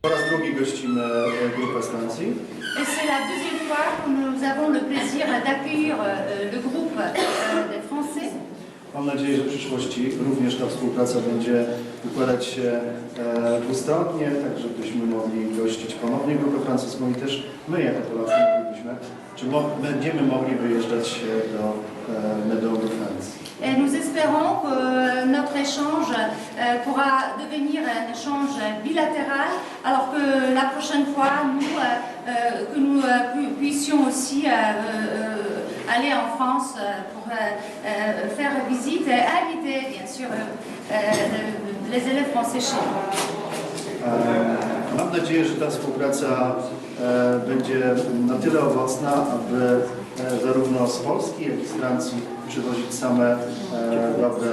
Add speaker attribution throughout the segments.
Speaker 1: Po raz drugi gościmy grupę z Francji.
Speaker 2: Et c'est la deuxième fois que nous avons le plaisir d'accueillir le groupe des Français.
Speaker 1: Mam nadzieję, że w przyszłości również ta współpraca będzie układać się dwustronnie, tak żebyśmy mogli gościć ponownie grupę francuską i też my jako Polacy moglibyśmy, czy będziemy mogli wyjeżdżać do Meudon de France.
Speaker 2: Et nous espérons que notre échange pourra devenir un échange bilatéral, alors que la prochaine fois, que nous puissions aussi aller en France pour faire visite et inviter, bien sûr, les élèves français chez nous.
Speaker 1: Mam nadzieję, że ta współpraca będzie na tyle owocna, aby zarówno z Polski, jak i z Francji przywozić same dobre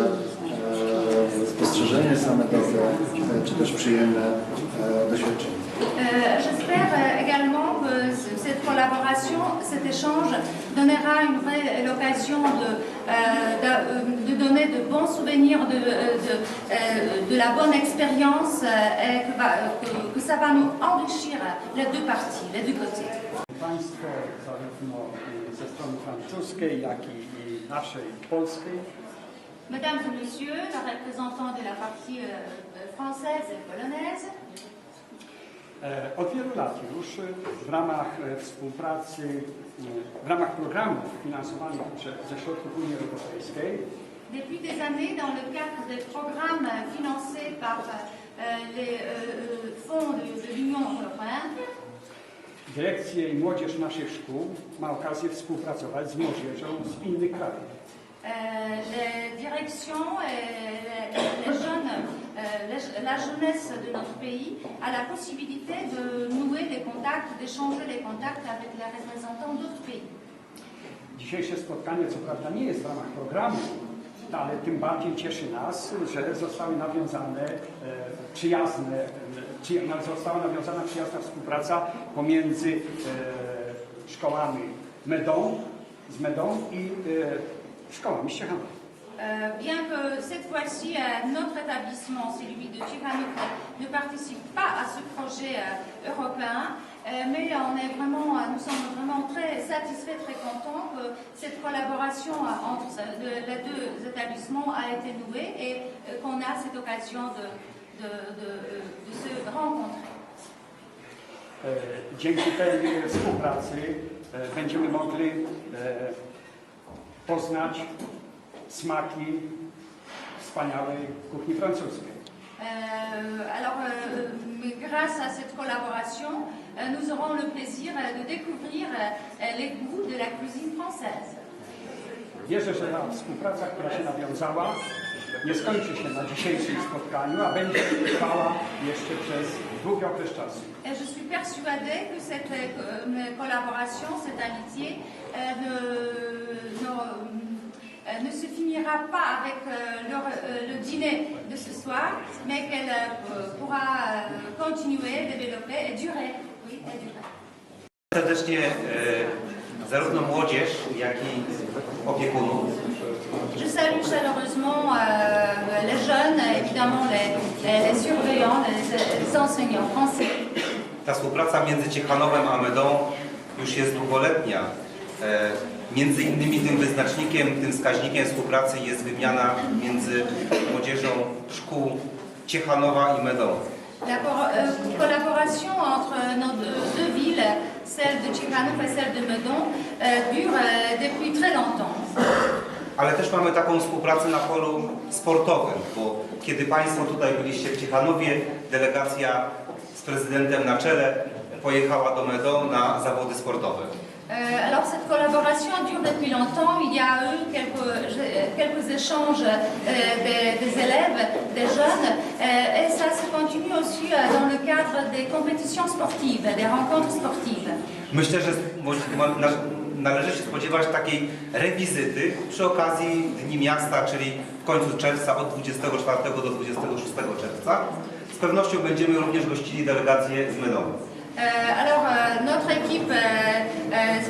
Speaker 1: spostrzeżenia, same dobre czy też przyjemne doświadczenia.
Speaker 2: J'espère également que cette collaboration, cet échange donnera une vraie l'occasion de donner de bons souvenirs, de la bonne expérience et que ça va nous enrichir les deux parties, les deux côtés.
Speaker 3: Państwo zarówno ze strony francuskiej, jak i naszej polskiej.
Speaker 2: Mesdames et messieurs, les représentants de la partie française et polonaise.
Speaker 3: Od wielu lat już w ramach współpracy, w ramach programów finansowanych ze środków Unii Europejskiej
Speaker 2: Depuis des années, dans le cadre des programmes financés par les fonds de l'Union européenne,
Speaker 3: dyrekcje i młodzież naszych szkół ma okazję współpracować z młodzieżą z innych krajów.
Speaker 2: les directions et les jeunes, la jeunesse de notre pays a la possibilité de nouer les contacts, d'échanger les contacts avec les représentants d'autres pays.
Speaker 3: Dzisiejsze spotkanie co prawda nie jest w ramach programu, ale tym bardziej cieszy nas, że została nawiązana przyjazna współpraca pomiędzy szkołami Meudon i szkołami z Ciechanowa.
Speaker 2: Bien que cette fois-ci notre établissement, celui de Ciechanów, ne participe pas à ce projet européen, mais nous sommes vraiment très satisfaits, très contents que cette collaboration entre les deux établissements a été nouée et qu'on a cette occasion de se rencontrer.
Speaker 3: Dzięki tej współpracy będziemy mogli poznać smaki wspaniałej kuchni francuskiej.
Speaker 2: Alors, grâce à cette collaboration, nous aurons le plaisir de découvrir les goûts de la cuisine française.
Speaker 3: Wierzę, że ta współpraca, która się nawiązała, nie skończy się na dzisiejszym spotkaniu, a będzie trwała jeszcze przez długi okres czasu.
Speaker 2: Et je suis persuadée que cette collaboration, cette amitié ne se finira pas avec le dîner de ce soir, mais qu'elle pourra continuer, développer et durer. Oui, et durer.
Speaker 4: Serdecznie zarówno młodzież, jak i opiekunów.
Speaker 2: Je salue chaleureusement les jeunes, évidemment les surveillants, les enseignants français.
Speaker 4: Ta współpraca między Ciechanowem a Meudon już jest długoletnia. Między innymi tym wyznacznikiem, tym wskaźnikiem współpracy jest wymiana między młodzieżą szkół Ciechanowa i Meudon.
Speaker 2: La collaboration entre nos deux villes, celle de Ciechanów et celle de Meudon, dure depuis très longtemps.
Speaker 4: Ale też mamy taką współpracę na polu sportowym, bo kiedy Państwo tutaj byliście w Ciechanowie, delegacja z prezydentem na czele pojechała do Meudon na zawody sportowe.
Speaker 2: Alors cette collaboration dure depuis longtemps, il y a eu quelques échanges des élèves, des jeunes, et ça se continue aussi dans le cadre des compétitions sportives, des rencontres sportives.
Speaker 4: Myślę, że należy się spodziewać takiej rewizyty przy okazji Dni Miasta, czyli w końcu czerwca, od 24 do 26 czerwca. Z pewnością będziemy również gościli delegację z Meudon.
Speaker 2: Alors, notre équipe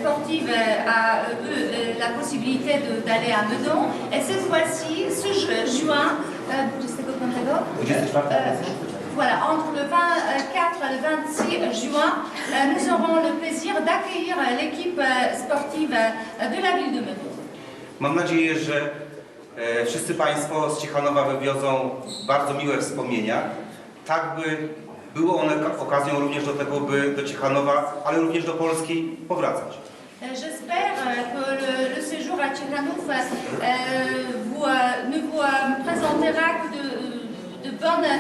Speaker 2: sportive a eu la possibilité d'aller à Meudon, et cette fois-ci, ce juin, Voilà, entre le 24 et le 26 juin, nous aurons le plaisir d'accueillir l'équipe sportive de la ville de Meudon.
Speaker 4: Mam nadzieję, że wszyscy Państwo z Ciechanowa wywiozą bardzo miłe wspomnienia, tak by były one okazją również do tego, by do Ciechanowa, ale również do Polski powracać.
Speaker 2: J'espère que le séjour à Ciechanów ne vous présentera que de bonnes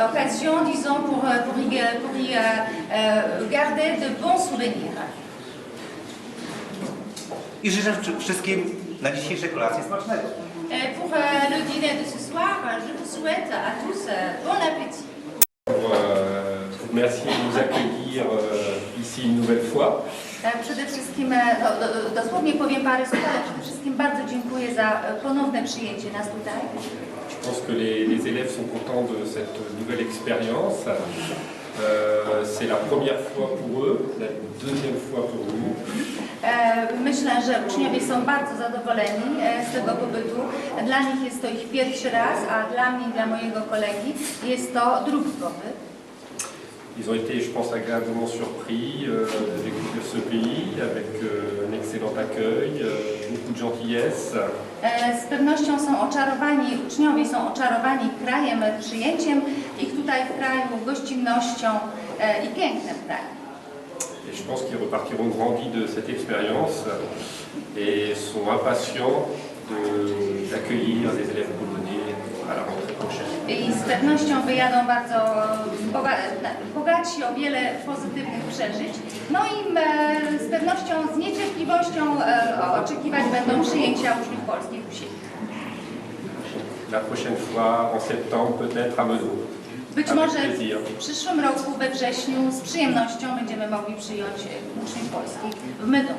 Speaker 2: occasions, disons, pour y garder de bons souvenirs.
Speaker 4: I życzę wszystkim na dzisiejszej kolacji smacznego.
Speaker 2: Pour le dîner de ce soir, je vous souhaite à tous bon appétit.
Speaker 5: Vous remercier de nous accueillir ici une nouvelle fois.
Speaker 2: Przede wszystkim, dosłownie powiem parę słów, ale przede wszystkim bardzo dziękuję za ponowne przyjęcie nas tutaj.
Speaker 5: Je pense que les élèves sont contents de cette nouvelle expérience. C'est la première fois pour eux, la deuxième fois pour nous.
Speaker 2: Myślę, że uczniowie są bardzo zadowoleni z tego pobytu. Dla nich jest to ich pierwszy raz, a dla mnie i dla mojego kolegi jest to drugi pobyt.
Speaker 5: Ils ont été, je pense, agréablement surpris de découvrir ce pays avec un excellent accueil, beaucoup de gentillesse.
Speaker 2: Z pewnością są oczarowani, uczniowie są oczarowani krajem, przyjęciem ich tutaj w kraju, gościnnością i pięknem kraju.
Speaker 5: Et je pense qu'ils repartiront grandis de cette expérience et sont impatients d'accueillir les élèves polonais à la rentrée prochaine.
Speaker 2: I z pewnością wyjadą bardzo bogaci o wiele pozytywnych przeżyć. No i z pewnością, z niecierpliwością oczekiwać będą przyjęcia uczniów polskich u siebie.
Speaker 5: La prochaine fois, en septembre, peut-être à Meudon.
Speaker 2: Być
Speaker 5: Avec
Speaker 2: może
Speaker 5: plaisir.
Speaker 2: w przyszłym roku we wrześniu z przyjemnością będziemy mogli przyjąć uczniów polskich w Meudon.